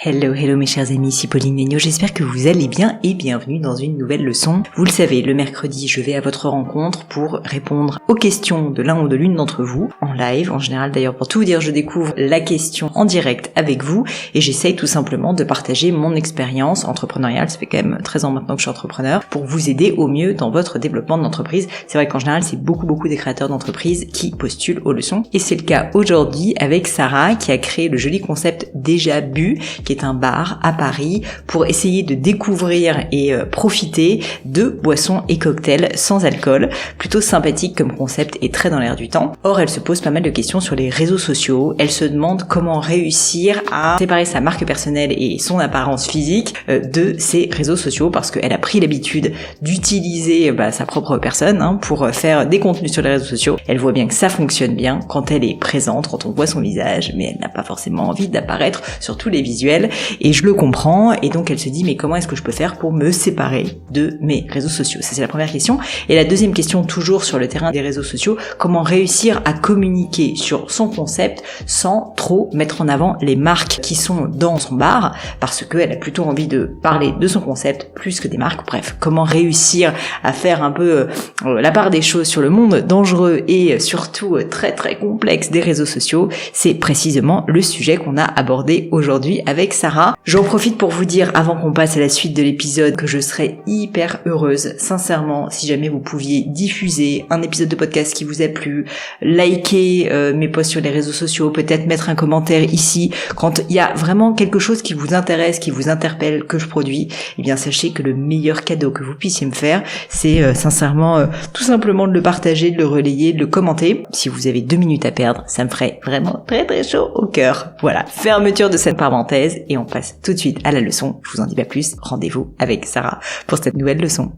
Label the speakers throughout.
Speaker 1: Hello, hello mes chers amis, ici Pauline Legnaud, j'espère que vous allez bien et bienvenue dans une nouvelle leçon. Vous le savez, le mercredi, je vais à votre rencontre pour répondre aux questions de l'un ou de l'une d'entre vous, en live, en général d'ailleurs pour tout vous dire, je découvre la question en direct avec vous et j'essaye tout simplement de partager mon expérience entrepreneuriale, ça fait quand même 13 ans maintenant que je suis entrepreneur, pour vous aider au mieux dans votre développement d'entreprise. C'est vrai qu'en général, c'est beaucoup des créateurs d'entreprises qui postulent aux leçons et c'est le cas aujourd'hui avec Sarah qui a créé le joli concept Déjà Bu, qui est un bar à Paris pour essayer de découvrir et profiter de boissons et cocktails sans alcool. Plutôt sympathique comme concept et très dans l'air du temps. Or, elle se pose pas mal de questions sur les réseaux sociaux. Elle se demande comment réussir à séparer sa marque personnelle et son apparence physique de ses réseaux sociaux parce qu'elle a pris l'habitude d'utiliser sa propre personne pour faire des contenus sur les réseaux sociaux. Elle voit bien que ça fonctionne bien quand elle est présente, quand on voit son visage, mais elle n'a pas forcément envie d'apparaître sur tous les visuels. Et je le comprends, et donc elle se dit mais comment est-ce que je peux faire pour me séparer de mes réseaux sociaux? Ça c'est la première question. Et la deuxième question, toujours sur le terrain des réseaux sociaux, comment réussir à communiquer sur son concept sans trop mettre en avant les marques qui sont dans son bar, parce qu'elle a plutôt envie de parler de son concept plus que des marques. Bref, comment réussir à faire un peu la part des choses sur le monde dangereux et surtout très complexe des réseaux sociaux, c'est précisément le sujet qu'on a abordé aujourd'hui avec Sarah. J'en profite pour vous dire, avant qu'on passe à la suite de l'épisode, que je serais hyper heureuse, sincèrement, si jamais vous pouviez diffuser un épisode de podcast qui vous a plu, liker mes posts sur les réseaux sociaux, peut-être mettre un commentaire ici, quand il y a vraiment quelque chose qui vous intéresse, qui vous interpelle, que je produis, eh bien sachez que le meilleur cadeau que vous puissiez me faire, c'est sincèrement tout simplement de le partager, de le relayer, de le commenter. Si vous avez 2 minutes à perdre, ça me ferait vraiment très chaud au cœur. Voilà, fermeture de cette parenthèse. Et on passe tout de suite à la leçon. Je vous en dis pas plus, rendez-vous avec Sarah pour cette nouvelle leçon.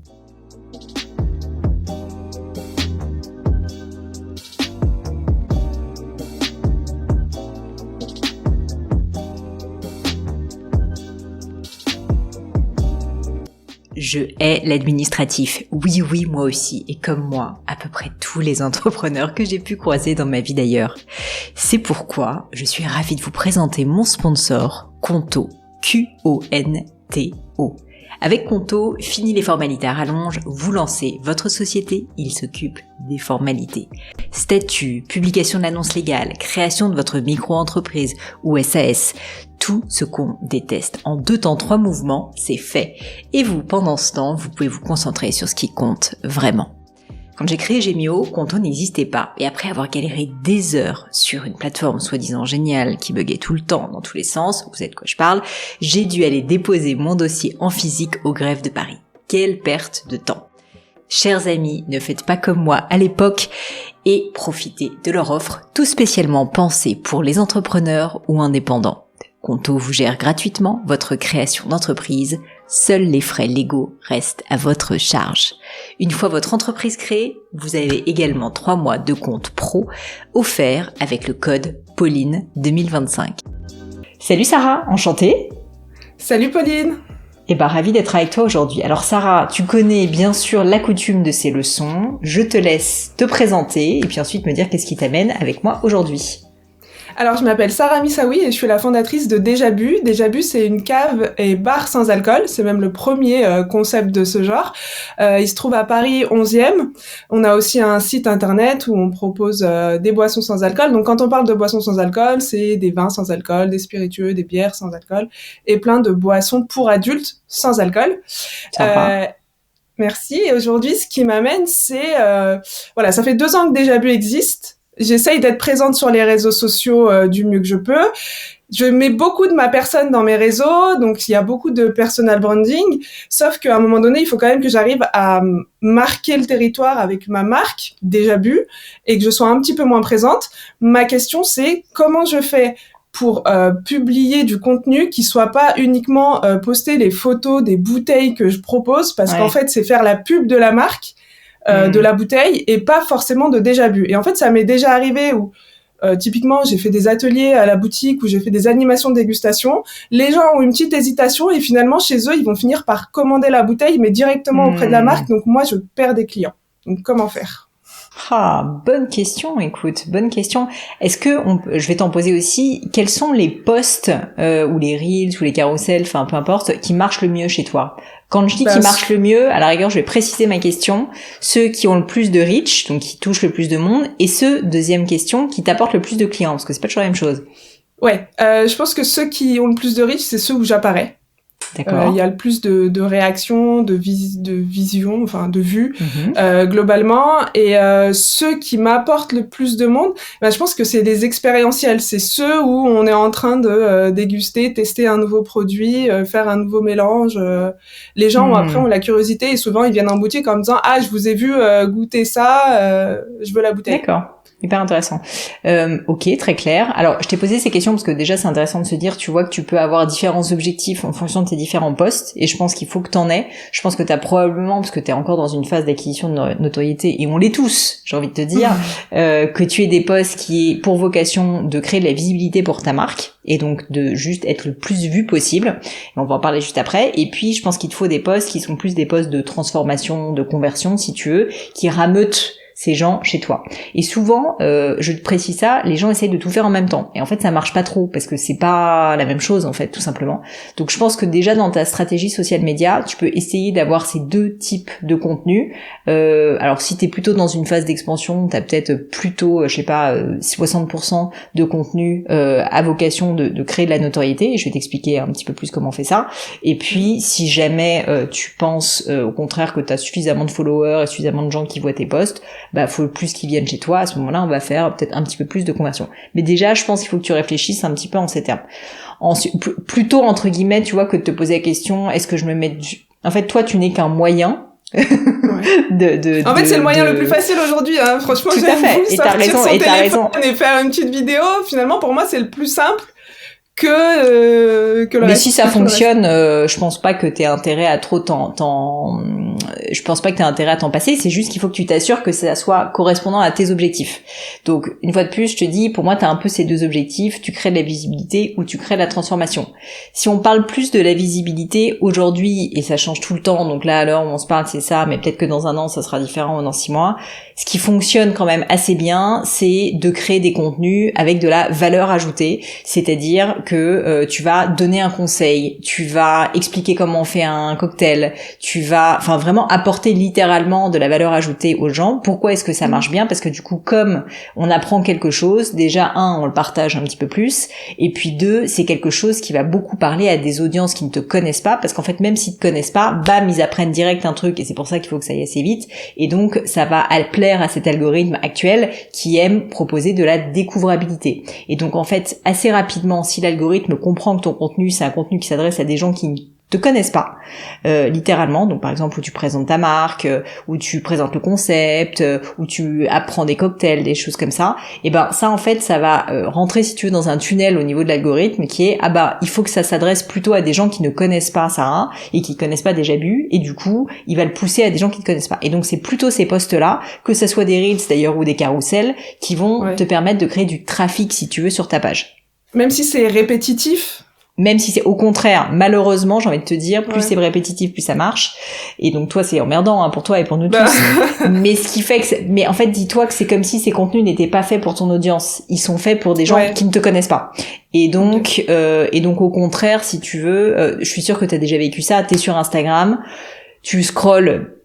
Speaker 1: Je hais l'administratif. Oui, moi aussi. Et comme moi, à peu près tous les entrepreneurs que j'ai pu croiser dans ma vie d'ailleurs. C'est pourquoi je suis ravie de vous présenter mon sponsor, Conto. Q-O-N-T-O. Avec Conto, fini les formalités à rallonge, vous lancez votre société, il s'occupe des formalités. Statut, publication de l'annonce légale, création de votre micro-entreprise ou SAS, tout ce qu'on déteste. En 2 temps, 3 mouvements, c'est fait. Et vous, pendant ce temps, vous pouvez vous concentrer sur ce qui compte vraiment. Quand j'ai créé Gemio, Conto n'existait pas. Et après avoir galéré des heures sur une plateforme soi-disant géniale qui buguait tout le temps dans tous les sens, vous savez de quoi je parle, j'ai dû aller déposer mon dossier en physique au greffe de Paris. Quelle perte de temps! Chers amis, ne faites pas comme moi à l'époque et profitez de leur offre tout spécialement pensée pour les entrepreneurs ou indépendants. Conto vous gère gratuitement votre création d'entreprise. Seuls les frais légaux restent à votre charge. Une fois votre entreprise créée, vous avez également 3 mois de compte pro offerts avec le code Pauline 2025. Salut Sarah, enchantée.
Speaker 2: Salut Pauline.
Speaker 1: Ravie d'être avec toi aujourd'hui. Alors Sarah, tu connais bien sûr la coutume de ces leçons. Je te laisse te présenter et puis ensuite me dire qu'est-ce qui t'amène avec moi aujourd'hui.
Speaker 2: Alors, je m'appelle Sarah Missaoui et je suis la fondatrice de Déjà Bu. Déjà Bu, c'est une cave et bar sans alcool. C'est même le premier concept de ce genre. Il se trouve à Paris 11e. On a aussi un site internet où on propose des boissons sans alcool. Donc, quand on parle de boissons sans alcool, c'est des vins sans alcool, des spiritueux, des bières sans alcool et plein de boissons pour adultes sans alcool. Merci. Et aujourd'hui, ce qui m'amène, c'est... ça fait 2 ans que Déjà Bu existe. J'essaye d'être présente sur les réseaux sociaux du mieux que je peux. Je mets beaucoup de ma personne dans mes réseaux, donc il y a beaucoup de personal branding, sauf qu'à un moment donné, il faut quand même que j'arrive à marquer le territoire avec ma marque, Déjà Bu, et que je sois un petit peu moins présente. Ma question, c'est comment je fais pour publier du contenu qui soit pas uniquement poster les photos des bouteilles que je propose, parce qu'en fait, c'est faire la pub de la marque, de la bouteille et pas forcément de Déjà Bu. Et en fait, ça m'est déjà arrivé où typiquement, j'ai fait des ateliers à la boutique où j'ai fait des animations de dégustation. Les gens ont une petite hésitation et finalement, chez eux, ils vont finir par commander la bouteille, mais directement auprès de la marque. Donc moi, je perds des clients. Donc comment faire ?
Speaker 1: Ah, bonne question, écoute, bonne question. Est-ce que, je vais t'en poser aussi, quels sont les posts ou les reels ou les carousels, enfin peu importe, qui marchent le mieux chez toi? Quand je dis qui marchent le mieux, à la rigueur, je vais préciser ma question. Ceux qui ont le plus de reach, donc qui touchent le plus de monde, et ceux, deuxième question, qui t'apportent le plus de clients, parce que c'est pas toujours la même chose.
Speaker 2: Ouais, je pense que ceux qui ont le plus de reach, c'est ceux où j'apparais.
Speaker 1: D'accord.
Speaker 2: Il y a le plus de réactions, de vision, enfin de vues globalement. Et ceux qui m'apportent le plus de monde, je pense que c'est des expérientiels. C'est ceux où on est en train de déguster, tester un nouveau produit, faire un nouveau mélange. Les gens après ont la curiosité et souvent ils viennent en boutique en me disant je vous ai vu goûter ça, je veux la bouteille.
Speaker 1: D'accord. Hyper intéressant. Ok, très clair. Alors, je t'ai posé ces questions parce que déjà, c'est intéressant de se dire, tu vois que tu peux avoir différents objectifs en fonction de tes différents postes, et je pense qu'il faut que t'en aies. Je pense que t'as probablement, parce que t'es encore dans une phase d'acquisition de notoriété, et on l'est tous, j'ai envie de te dire, que tu aies des postes qui aient pour vocation de créer de la visibilité pour ta marque, et donc de juste être le plus vu possible. Et on va en parler juste après. Et puis, je pense qu'il te faut des postes qui sont plus des postes de transformation, de conversion, si tu veux, qui rameutent ces gens chez toi. Et souvent, je te précise ça, les gens essayent de tout faire en même temps. Et en fait, ça marche pas trop parce que c'est pas la même chose en fait, tout simplement. Donc, je pense que déjà dans ta stratégie social media, tu peux essayer d'avoir ces deux types de contenus. Alors, si t'es plutôt dans une phase d'expansion, t'as peut-être plutôt, 60% de contenu à vocation de créer de la notoriété. Et je vais t'expliquer un petit peu plus comment on fait ça. Et puis, si jamais tu penses au contraire que t'as suffisamment de followers et suffisamment de gens qui voient tes posts, faut plus qu'ils viennent chez toi. À ce moment-là, on va faire peut-être un petit peu plus de conversion. Mais déjà, je pense qu'il faut que tu réfléchisses un petit peu en ces termes. Plutôt, entre guillemets, tu vois, que de te poser la question, est-ce que je me mets... En fait, toi, tu n'es qu'un moyen...
Speaker 2: En fait, c'est le moyen le plus facile aujourd'hui, hein. Franchement,
Speaker 1: tout à fait. Et t'as raison,
Speaker 2: et faire une petite vidéo, finalement, pour moi, c'est le plus simple que le
Speaker 1: mais
Speaker 2: reste.
Speaker 1: Si ça fonctionne, je pense pas que t'aies intérêt à trop je pense pas que t'aies intérêt à t'en passer, c'est juste qu'il faut que tu t'assures que ça soit correspondant à tes objectifs. Donc, une fois de plus, je te dis, pour moi, t'as un peu ces deux objectifs, tu crées de la visibilité ou tu crées de la transformation. Si on parle plus de la visibilité aujourd'hui, et ça change tout le temps, donc là, à l'heure où on se parle, c'est ça, mais peut-être que dans un an, ça sera différent, ou dans 6 mois, ce qui fonctionne quand même assez bien, c'est de créer des contenus avec de la valeur ajoutée, c'est-à-dire que tu vas donner un conseil, tu vas expliquer comment on fait un cocktail, tu vas vraiment apporter littéralement de la valeur ajoutée aux gens. Pourquoi est-ce que ça marche bien? Parce que du coup, comme on apprend quelque chose, déjà on le partage un petit peu plus, et puis 2, c'est quelque chose qui va beaucoup parler à des audiences qui ne te connaissent pas, parce qu'en fait, même s'ils te connaissent pas, bam, ils apprennent direct un truc, et c'est pour ça qu'il faut que ça aille assez vite, et donc ça va plaire à cet algorithme actuel qui aime proposer de la découvrabilité. Et donc en fait, assez rapidement, si l'algorithme comprend que ton contenu, c'est un contenu qui s'adresse à des gens qui te connaissent pas, littéralement, donc par exemple où tu présentes ta marque, où tu présentes le concept, où tu apprends des cocktails, des choses comme ça, et ça en fait ça va rentrer si tu veux dans un tunnel au niveau de l'algorithme qui est il faut que ça s'adresse plutôt à des gens qui ne connaissent pas ça et qui connaissent pas déjà bu, et du coup il va le pousser à des gens qui ne connaissent pas. Et donc c'est plutôt ces posts là, que ça soit des reels d'ailleurs ou des carousels, qui vont te permettre de créer du trafic si tu veux sur ta page.
Speaker 2: Même si c'est répétitif.
Speaker 1: Même si c'est au contraire, malheureusement, j'ai envie de te dire, plus c'est répétitif, plus ça marche. Et donc toi, c'est emmerdant pour toi et pour nous tous. Mais ce qui fait que, mais en fait, dis-toi que c'est comme si ces contenus n'étaient pas faits pour ton audience. Ils sont faits pour des gens qui ne te connaissent pas. Et donc, au contraire, si tu veux, je suis sûre que t'as déjà vécu ça. T'es sur Instagram, tu scrolles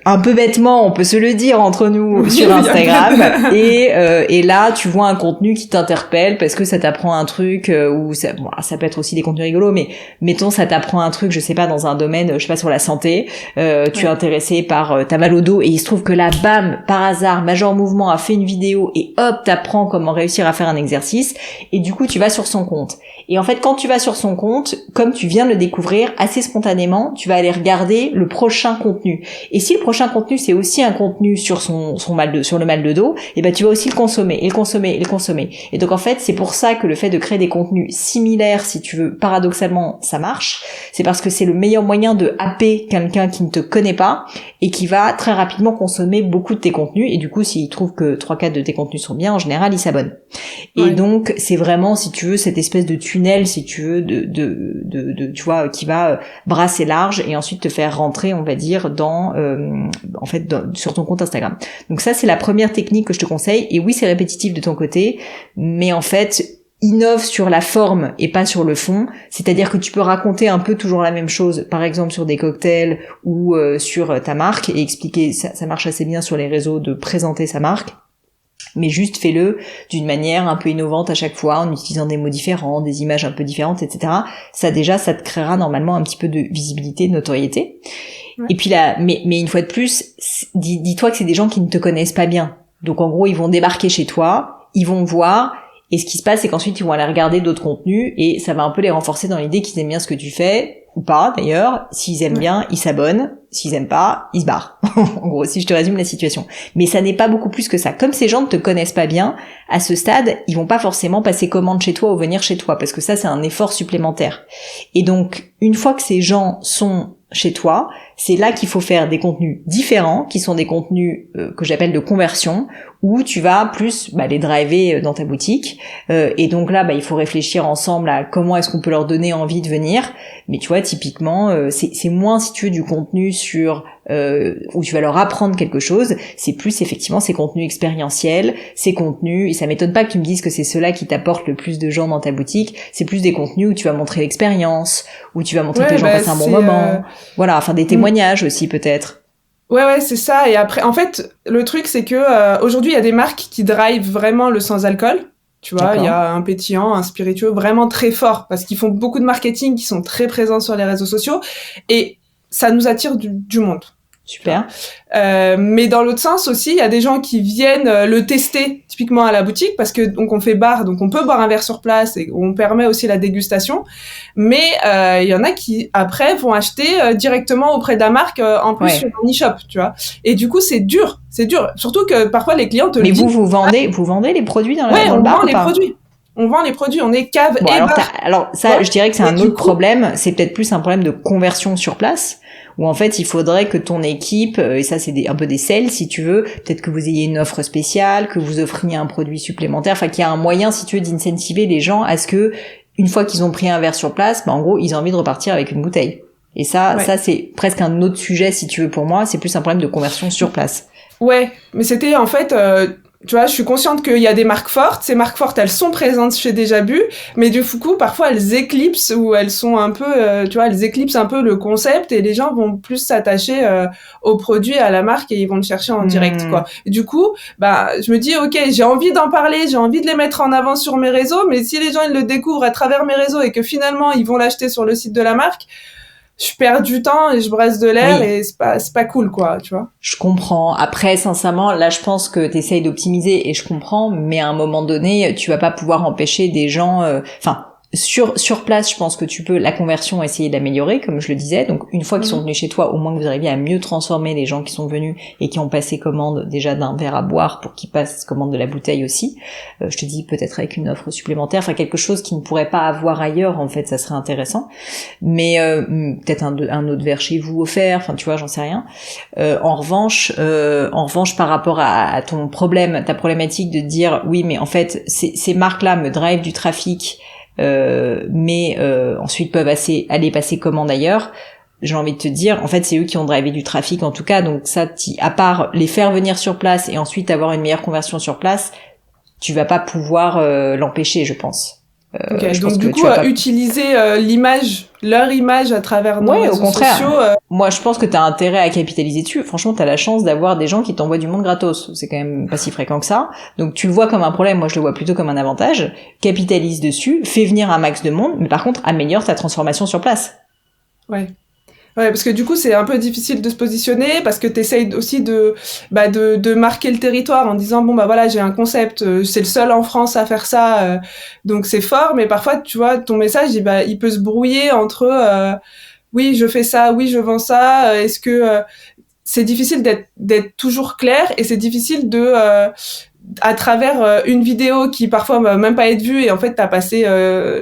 Speaker 1: un peu bêtement, on peut se le dire entre nous, sur Instagram, et là tu vois un contenu qui t'interpelle parce que ça t'apprend un truc, ou ça peut être aussi des contenus rigolos, mais mettons ça t'apprend un truc, je sais pas, dans un domaine, je sais pas, sur la santé, tu es intéressé par t'as mal au dos, et il se trouve que là, bam, par hasard, Major Mouvement a fait une vidéo, et hop, t'apprends comment réussir à faire un exercice, et du coup tu vas sur son compte. Et en fait, quand tu vas sur son compte, comme tu viens de le découvrir, assez spontanément, tu vas aller regarder le prochain contenu. Et si le prochain contenu, c'est aussi un contenu sur sur le mal de dos, et tu vas aussi le consommer, et le consommer, et le consommer. Et donc, en fait, c'est pour ça que le fait de créer des contenus similaires, si tu veux, paradoxalement, ça marche. C'est parce que c'est le meilleur moyen de happer quelqu'un qui ne te connaît pas, et qui va très rapidement consommer beaucoup de tes contenus. Et du coup, s'il trouve que 3-4 de tes contenus sont bien, en général, il s'abonne. Et donc, c'est vraiment, si tu veux, cette espèce de tunnel tunnel, si tu veux, tu vois, qui va brasser large et ensuite te faire rentrer, on va dire, sur ton compte Instagram. Donc ça, c'est la première technique que je te conseille. Et oui, c'est répétitif de ton côté, mais en fait, innove sur la forme et pas sur le fond. C'est-à-dire que tu peux raconter un peu toujours la même chose, par exemple sur des cocktails ou sur ta marque, et expliquer, ça marche assez bien sur les réseaux, de présenter sa marque. Mais juste fais-le d'une manière un peu innovante à chaque fois, en utilisant des mots différents, des images un peu différentes, etc. Ça te créera normalement un petit peu de visibilité, de notoriété. Ouais. Et puis là, mais une fois de plus, dis-toi que c'est des gens qui ne te connaissent pas bien. Donc en gros, ils vont débarquer chez toi, ils vont voir, et ce qui se passe, c'est qu'ensuite ils vont aller regarder d'autres contenus, et ça va un peu les renforcer dans l'idée qu'ils aiment bien ce que tu fais, ou pas d'ailleurs. S'ils aiment bien, ils s'abonnent. S'ils aiment pas, ils se barrent. En gros, si je te résume la situation. Mais ça n'est pas beaucoup plus que ça. Comme ces gens ne te connaissent pas bien, à ce stade, ils vont pas forcément passer commande chez toi ou venir chez toi, parce que ça, c'est un effort supplémentaire. Et donc, une fois que ces gens sont chez toi, c'est là qu'il faut faire des contenus différents, qui sont des contenus que j'appelle de conversion, où tu vas plus les driver dans ta boutique. Et donc là, il faut réfléchir ensemble à comment est-ce qu'on peut leur donner envie de venir. Mais tu vois, typiquement, c'est moins, si tu veux, du contenu sur où tu vas leur apprendre quelque chose. C'est plus effectivement ces contenus expérientiels, ces contenus, et ça m'étonne pas que tu me dises que c'est ceux-là qui t'apportent le plus de gens dans ta boutique. C'est plus des contenus où tu vas montrer l'expérience, où tu vas montrer que les gens passent un bon moment. Voilà, enfin des témoignages aussi peut-être.
Speaker 2: Ouais, c'est ça. Et après, en fait, le truc, c'est que aujourd'hui, il y a des marques qui drivent vraiment le sans-alcool. Tu vois, il y a un pétillant, un spiritueux vraiment très fort, parce qu'ils font beaucoup de marketing, qui sont très présents sur les réseaux sociaux, et ça nous attire du monde.
Speaker 1: Super.
Speaker 2: Mais dans l'autre sens aussi, il y a des gens qui viennent le tester typiquement à la boutique, parce que donc on fait bar, donc on peut boire un verre sur place et on permet aussi la dégustation. Mais il y en a qui après vont acheter directement auprès de la marque en plus sur un e-shop, tu vois. Et du coup c'est dur, surtout que parfois les clients te le disent.
Speaker 1: Mais vous vendez les produits dans le bar?
Speaker 2: On vend les produits. On vend les produits, on est cave et bar.
Speaker 1: Alors ça, je dirais que c'est un autre problème. C'est peut-être plus un problème de conversion sur place, où en fait il faudrait que ton équipe, et ça c'est un peu des sales si tu veux, peut-être que vous ayez une offre spéciale, que vous offriez un produit supplémentaire, enfin qu'il y a un moyen, si tu veux, d'incentiver les gens à ce que, une fois qu'ils ont pris un verre sur place, en gros ils ont envie de repartir avec une bouteille. Et ça c'est presque un autre sujet si tu veux pour moi, c'est plus un problème de conversion sur place.
Speaker 2: Ouais, mais c'était en fait... tu vois, je suis consciente qu'il y a des marques fortes. Ces marques fortes, elles sont présentes chez Déjà Bu, mais du coup, parfois, elles éclipsent ou elles sont un peu, tu vois, elles éclipsent un peu le concept et les gens vont plus s'attacher au produit, à la marque, et ils vont le chercher en direct, quoi. Et du coup, je me dis, ok, j'ai envie d'en parler, j'ai envie de les mettre en avant sur mes réseaux, mais si les gens ils le découvrent à travers mes réseaux et que finalement ils vont l'acheter sur le site de la marque, je perds du temps et je brasse de l'air et c'est pas cool, quoi, tu vois.
Speaker 1: Je comprends. Après, sincèrement, là, je pense que t'essayes d'optimiser et je comprends, mais à un moment donné, tu vas pas pouvoir empêcher des gens, sur place, je pense que tu peux la conversion essayer d'améliorer, comme je le disais. Donc, une fois qu'ils sont venus chez toi, au moins que vous arriviez à mieux transformer les gens qui sont venus et qui ont passé commande déjà d'un verre à boire pour qu'ils passent commande de la bouteille aussi. Je te dis peut-être avec une offre supplémentaire, enfin quelque chose qu'ils ne pourraient pas avoir ailleurs, en fait, ça serait intéressant. Mais peut-être un autre verre chez vous offert, enfin tu vois, j'en sais rien. En revanche, par rapport à ton problème, ta problématique de dire oui, mais en fait, ces marques-là me drivent du trafic. Mais ensuite peuvent aller passer commande ailleurs. J'ai envie de te dire, en fait, c'est eux qui ont drivé du trafic en tout cas. Donc ça, à part les faire venir sur place et ensuite avoir une meilleure conversion sur place, tu vas pas pouvoir l'empêcher, je pense.
Speaker 2: Donc du coup, utiliser leur image à travers nos réseaux sociaux.
Speaker 1: Moi, je pense que t'as intérêt à capitaliser dessus. Franchement, t'as la chance d'avoir des gens qui t'envoient du monde gratos. C'est quand même pas si fréquent que ça. Donc tu le vois comme un problème. Moi, je le vois plutôt comme un avantage. Capitalise dessus, fais venir un max de monde, mais par contre, améliore ta transformation sur place.
Speaker 2: Ouais, parce que du coup, c'est un peu difficile de se positionner, parce que t'essayes aussi de marquer le territoire en disant, voilà, j'ai un concept, c'est le seul en France à faire ça, donc c'est fort, mais parfois, tu vois, ton message, il peut se brouiller entre, oui, je fais ça, oui, je vends ça, est-ce que, c'est difficile d'être toujours clair, et c'est difficile à travers une vidéo qui parfois va même pas être vue, et en fait t'as passé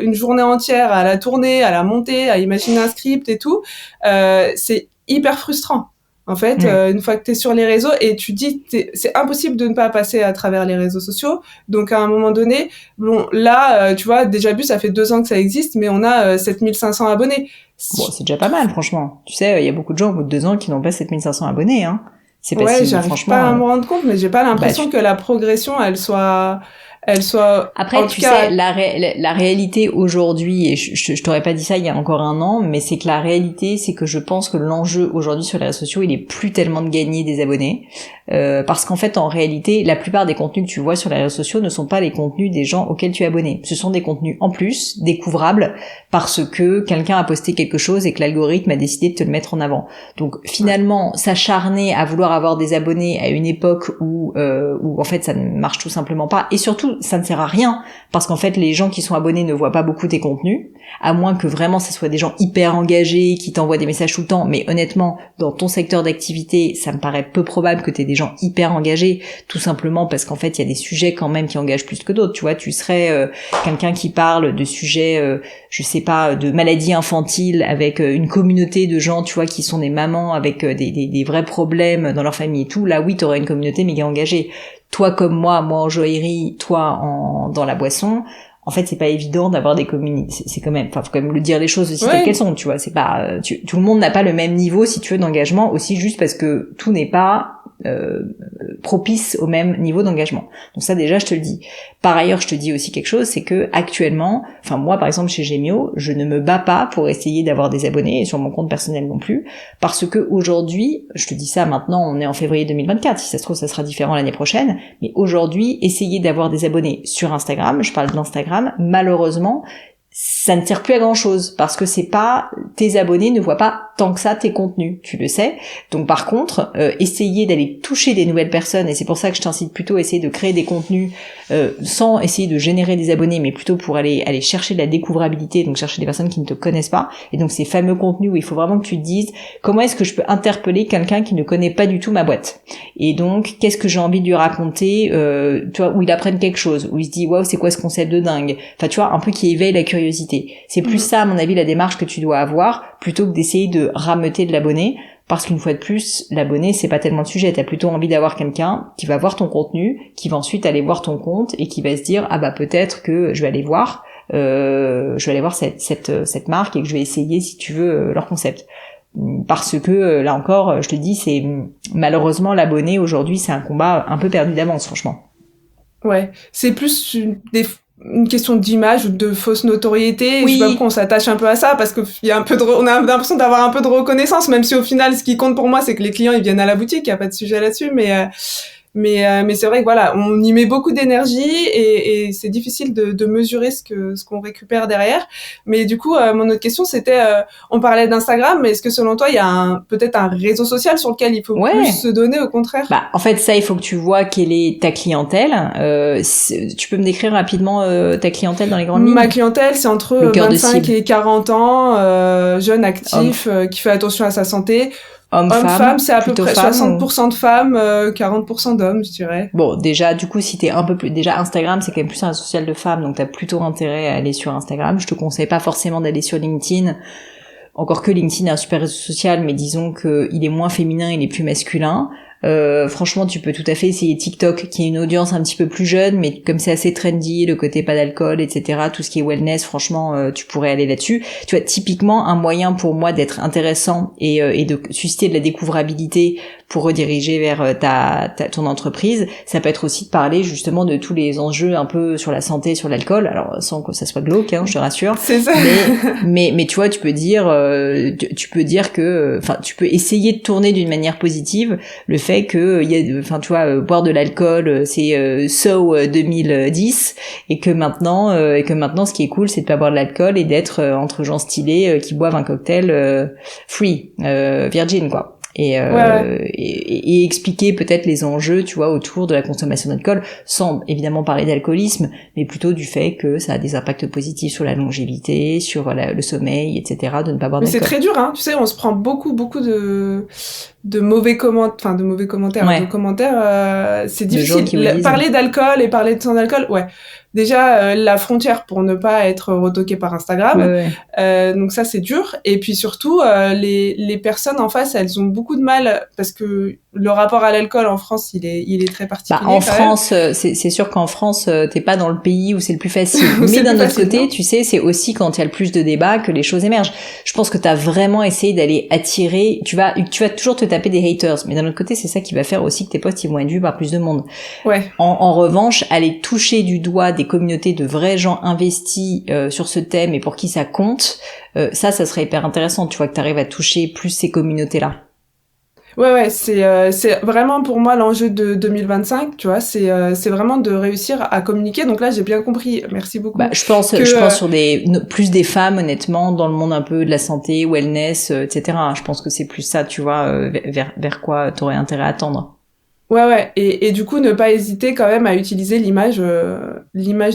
Speaker 2: une journée entière à la tourner, à la monter, à imaginer un script et tout, c'est hyper frustrant. En fait, une fois que t'es sur les réseaux et tu dis, c'est impossible de ne pas passer à travers les réseaux sociaux. Donc, à un moment donné, bon, là, tu vois, Déjà Vu, ça fait 2 ans que ça existe, mais on a 7500 abonnés.
Speaker 1: Bon, c'est déjà pas mal, franchement. Tu sais, il y a beaucoup de gens au bout de 2 ans qui n'ont pas 7500 abonnés, hein. C'est pas si,
Speaker 2: j'arrive
Speaker 1: franchement,
Speaker 2: pas à me rendre compte, mais j'ai pas l'impression que la progression, elle soit
Speaker 1: Après, tu sais, la réalité aujourd'hui, et je t'aurais pas dit ça il y a encore un an, mais c'est que la réalité, c'est que je pense que l'enjeu aujourd'hui sur les réseaux sociaux, il est plus tellement de gagner des abonnés, parce qu'en fait, en réalité, la plupart des contenus que tu vois sur les réseaux sociaux ne sont pas les contenus des gens auxquels tu es abonné. Ce sont des contenus en plus, découvrables, parce que quelqu'un a posté quelque chose et que l'algorithme a décidé de te le mettre en avant. Donc, finalement, s'acharner à vouloir avoir des abonnés à une époque où en fait, ça ne marche tout simplement pas, et surtout, ça ne sert à rien, parce qu'en fait les gens qui sont abonnés ne voient pas beaucoup tes contenus, à moins que vraiment ce soit des gens hyper engagés qui t'envoient des messages tout le temps, mais honnêtement dans ton secteur d'activité ça me paraît peu probable que t'aies des gens hyper engagés, tout simplement parce qu'en fait il y a des sujets quand même qui engagent plus que d'autres. Tu vois, tu serais quelqu'un qui parle de sujets je sais pas, de maladies infantiles avec une communauté de gens, tu vois, qui sont des mamans avec des vrais problèmes dans leur famille et tout, là oui t'aurais une communauté méga engagée. Toi comme moi en joaillerie, toi dans la boisson, en fait c'est pas évident d'avoir des communautés. C'est quand même, faut quand même le dire les choses aussi telles qu'elles sont, tu vois. C'est pas, tout le monde n'a pas le même niveau, si tu veux, d'engagement, aussi juste parce que tout n'est pas propice au même niveau d'engagement. Donc ça déjà je te le dis. Par ailleurs je te dis aussi quelque chose, c'est que actuellement, enfin moi par exemple chez Gemio, je ne me bats pas pour essayer d'avoir des abonnés, et sur mon compte personnel non plus, parce que aujourd'hui, je te dis ça maintenant, on est en février 2024, si ça se trouve ça sera différent l'année prochaine, mais aujourd'hui essayer d'avoir des abonnés sur Instagram, je parle d'Instagram, malheureusement ça ne sert plus à grand chose, parce que c'est pas, tes abonnés ne voient pas tant que ça tes contenus, tu le sais. Donc par contre, essayer d'aller toucher des nouvelles personnes, et c'est pour ça que je t'incite plutôt à essayer de créer des contenus sans essayer de générer des abonnés, mais plutôt pour aller chercher de la découvrabilité, donc chercher des personnes qui ne te connaissent pas, et donc ces fameux contenus où il faut vraiment que tu te dises comment est-ce que je peux interpeller quelqu'un qui ne connaît pas du tout ma boîte, et donc qu'est-ce que j'ai envie de lui raconter, tu vois, où il apprenne quelque chose, où il se dit waouh c'est quoi ce concept de dingue, enfin tu vois, un peu qui éveille la curiosité. C'est plus ça à mon avis la démarche que tu dois avoir, plutôt que d'essayer de rameuter de l'abonné, parce qu'une fois de plus, l'abonné c'est pas tellement le sujet, t'as plutôt envie d'avoir quelqu'un qui va voir ton contenu, qui va ensuite aller voir ton compte et qui va se dire ah bah peut-être que je vais aller voir cette marque et que je vais essayer si tu veux leur concept. Parce que là encore, je te dis, c'est malheureusement l'abonné aujourd'hui c'est un combat un peu perdu d'avance, franchement.
Speaker 2: Ouais, c'est plus une question d'image ou de fausse notoriété.
Speaker 1: Oui.
Speaker 2: Je sais pas pourquoi on s'attache un peu à ça, parce que il y a on a l'impression d'avoir un peu de reconnaissance, même si au final ce qui compte pour moi c'est que les clients ils viennent à la boutique, il y a pas de sujet là-dessus, mais c'est vrai que voilà, on y met beaucoup d'énergie et c'est difficile de mesurer ce qu'on récupère derrière. Mais du coup, mon autre question c'était, on parlait d'Instagram, mais est-ce que selon toi il y a peut-être un réseau social sur lequel il faut plus se donner, au contraire?
Speaker 1: Bah en fait ça il faut que tu vois quelle est ta clientèle. Tu peux me décrire rapidement ta clientèle dans les grandes lignes?
Speaker 2: Ma clientèle c'est entre 25 et 40 ans, jeune, actif, qui fait attention à sa santé. Homme-femme, c'est à peu près 60% de femmes, 40% d'hommes, je dirais.
Speaker 1: Bon, déjà, du coup, si t'es un peu plus... Déjà, Instagram, c'est quand même plus un réseau social de femmes, donc t'as plutôt intérêt à aller sur Instagram. Je te conseille pas forcément d'aller sur LinkedIn, encore que LinkedIn est un super réseau social, mais disons que il est moins féminin, il est plus masculin. Franchement, tu peux tout à fait essayer TikTok, qui est une audience un petit peu plus jeune, mais comme c'est assez trendy, le côté pas d'alcool, etc., tout ce qui est wellness, franchement, tu pourrais aller là-dessus. Tu vois, typiquement, un moyen pour moi d'être intéressant et de susciter de la découvrabilité pour rediriger vers ton entreprise, ça peut être aussi de parler justement de tous les enjeux un peu sur la santé, sur l'alcool, alors sans que ça soit glauque, hein, je te rassure.
Speaker 2: C'est ça.
Speaker 1: Mais tu vois, tu peux dire que, enfin, tu peux essayer de tourner d'une manière positive le fait que enfin tu vois, boire de l'alcool c'est 2010 et que maintenant ce qui est cool c'est de pas boire de l'alcool et d'être entre gens stylés qui boivent un cocktail free virgin quoi. Et expliquer peut-être les enjeux, tu vois, autour de la consommation d'alcool, sans évidemment parler d'alcoolisme, mais plutôt du fait que ça a des impacts positifs sur la longévité, sur le sommeil, etc., de ne pas boire d'alcool.
Speaker 2: Mais c'est très dur, hein. Tu sais, on se prend beaucoup de mauvais commentaires, de commentaires, c'est difficile. Parler d'alcool et parler de sans alcool, ouais. déjà la frontière pour ne pas être retoqué par Instagram. Donc ça c'est dur. Et puis surtout les personnes en face, elles ont beaucoup de mal parce que le rapport à l'alcool en France, il est très particulier.
Speaker 1: En France, c'est sûr qu'en France, t'es pas dans le pays où c'est le plus facile. Mais d'un autre côté, tu sais, c'est aussi quand il y a le plus de débats que les choses émergent. Je pense que t'as vraiment essayé d'aller attirer. Tu vas toujours te taper des haters, mais d'un autre côté, c'est ça qui va faire aussi que tes posts ils vont être vus par plus de monde.
Speaker 2: Ouais.
Speaker 1: En revanche, aller toucher du doigt des communautés de vrais gens investis sur ce thème et pour qui ça compte, ça serait hyper intéressant. Tu vois que t'arrives à toucher plus ces communautés-là.
Speaker 2: Ouais, c'est vraiment pour moi l'enjeu de 2025, tu vois, c'est vraiment de réussir à communiquer. Donc là, j'ai bien compris. Merci beaucoup.
Speaker 1: Je pense sur plus des femmes, honnêtement, dans le monde un peu de la santé, wellness, etc. Je pense que c'est plus ça, tu vois, vers quoi t'aurais intérêt à tendre.
Speaker 2: Ouais, et du coup ne pas hésiter quand même à utiliser l'image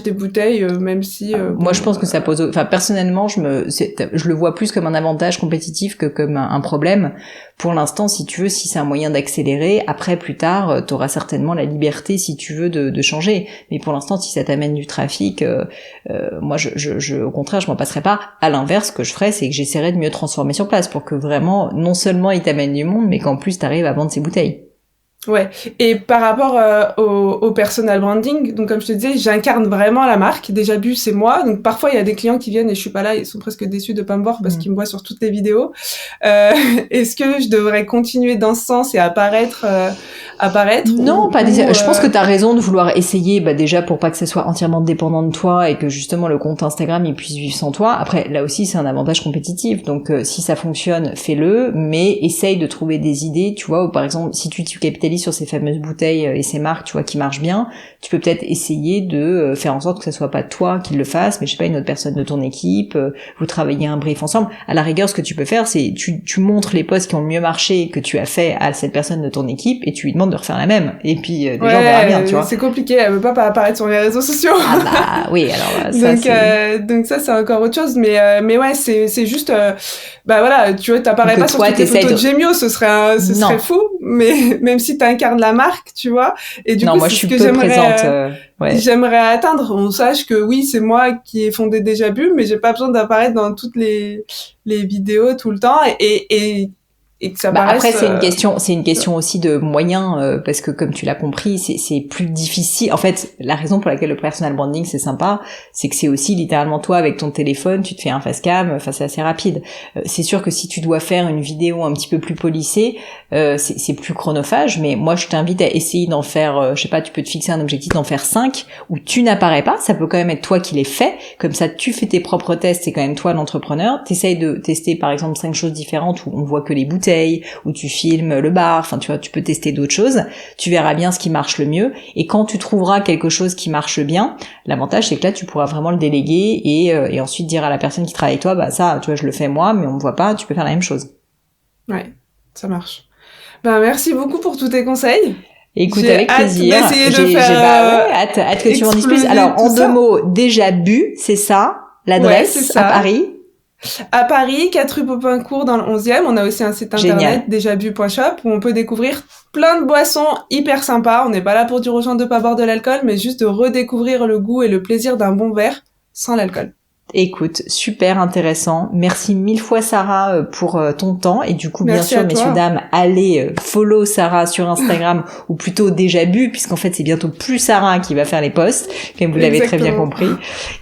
Speaker 2: des bouteilles, même si.
Speaker 1: Moi, je pense que ça pose. Enfin, personnellement, je le vois plus comme un avantage compétitif que comme un problème. Pour l'instant, si tu veux, si c'est un moyen d'accélérer, après plus tard, t'auras certainement la liberté, si tu veux, de changer. Mais pour l'instant, si ça t'amène du trafic, moi, au contraire, je m'en passerai pas. À l'inverse, ce que je ferais, c'est que j'essaierais de mieux transformer sur place pour que vraiment, non seulement il t'amène du monde, mais qu'en plus t'arrives à vendre ses bouteilles.
Speaker 2: Ouais, et par rapport au personal branding, donc comme je te disais, j'incarne vraiment la marque. Déjà Bu, c'est moi. Donc parfois il y a des clients qui viennent et je suis pas là, ils sont presque déçus de pas me voir parce qu'ils me voient sur toutes les vidéos. Est-ce que je devrais continuer dans ce sens et apparaître
Speaker 1: Non, pas déjà. Je pense que t'as raison de vouloir essayer, déjà pour pas que ça soit entièrement dépendant de toi et que justement le compte Instagram il puisse vivre sans toi. Après, là aussi c'est un avantage compétitif. Donc si ça fonctionne, fais-le, mais essaye de trouver des idées, tu vois, ou par exemple si tu capitalises sur ces fameuses bouteilles et ces marques, tu vois, qui marchent bien, tu peux peut-être essayer de faire en sorte que ça soit pas toi qui le fasse, mais je sais pas, une autre personne de ton équipe, vous travaillez un brief ensemble. À la rigueur, ce que tu peux faire, c'est tu montres les posts qui ont le mieux marché que tu as fait à cette personne de ton équipe et tu lui demandes de refaire la même. Et puis les gens verront bien, tu vois.
Speaker 2: C'est compliqué, elle veut pas apparaître sur les réseaux sociaux.
Speaker 1: Oui, alors ça
Speaker 2: donc ça c'est encore autre chose, mais ouais, c'est juste voilà, tu vois, t'apparais pas sur toutes les photos de Gemio, ce serait fou, mais même si t'incarnes la marque, tu vois, et du coup
Speaker 1: moi,
Speaker 2: c'est
Speaker 1: je
Speaker 2: ce
Speaker 1: suis
Speaker 2: que
Speaker 1: peu présente.
Speaker 2: J'aimerais atteindre, on sache que oui, c'est moi qui ai fondé Déjà Bu, mais j'ai pas besoin d'apparaître dans toutes les vidéos tout le temps et que ça paraisse...
Speaker 1: Après c'est une question aussi de moyens parce que comme tu l'as compris, c'est plus difficile. En fait, la raison pour laquelle le personal branding c'est sympa, c'est que c'est aussi littéralement toi avec ton téléphone, tu te fais un face cam, enfin c'est assez rapide. C'est sûr que si tu dois faire une vidéo un petit peu plus polissée, c'est plus chronophage, mais moi je t'invite à essayer d'en faire je sais pas, tu peux te fixer un objectif d'en faire 5 où tu n'apparais pas, ça peut quand même être toi qui les fais, comme ça tu fais tes propres tests, c'est quand même toi l'entrepreneur, t'essayes de tester par exemple 5 choses différentes où on voit que les bouteilles, où tu filmes le bar, enfin tu vois, tu peux tester d'autres choses, tu verras bien ce qui marche le mieux, et quand tu trouveras quelque chose qui marche bien, l'avantage c'est que là tu pourras vraiment le déléguer et ensuite dire à la personne qui travaille avec toi, ça tu vois je le fais moi, mais on me voit pas, tu peux faire la même chose.
Speaker 2: Ouais, ça marche. Merci beaucoup pour tous tes conseils.
Speaker 1: Écoute, avec plaisir. J'ai hâte que tu m'en dises plus. Alors en 2 mots, Déjà Bu, c'est ça, l'adresse, c'est ça. À Paris.
Speaker 2: À Paris, 4 rue Popincourt dans le 11e, on a aussi un site internet, dejabu.shop, où on peut découvrir plein de boissons hyper sympas. On n'est pas là pour dire aux gens de pas boire de l'alcool, mais juste de redécouvrir le goût et le plaisir d'un bon verre sans l'alcool.
Speaker 1: Écoute, super intéressant. Merci 1000 fois Sarah pour ton temps et du coup
Speaker 2: Merci
Speaker 1: bien sûr messieurs dames, allez follow Sarah sur Instagram ou plutôt Déjà Bu puisqu'en fait c'est bientôt plus Sarah qui va faire les posts comme vous l'avez très bien compris.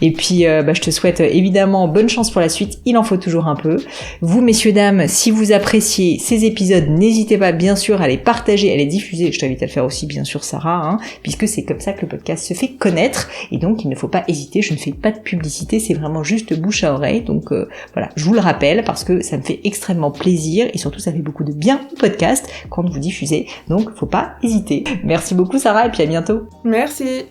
Speaker 1: Et puis je te souhaite évidemment bonne chance pour la suite, il en faut toujours un peu. Vous messieurs dames, si vous appréciez ces épisodes, n'hésitez pas bien sûr à les partager, à les diffuser. Je t'invite à le faire aussi bien sûr Sarah puisque c'est comme ça que le podcast se fait connaître et donc il ne faut pas hésiter, je ne fais pas de publicité, c'est vraiment juste bouche à oreille, donc voilà, je vous le rappelle parce que ça me fait extrêmement plaisir et surtout ça fait beaucoup de bien au podcast quand vous diffusez, donc faut pas hésiter. Merci beaucoup Sarah et puis à bientôt.
Speaker 2: Merci.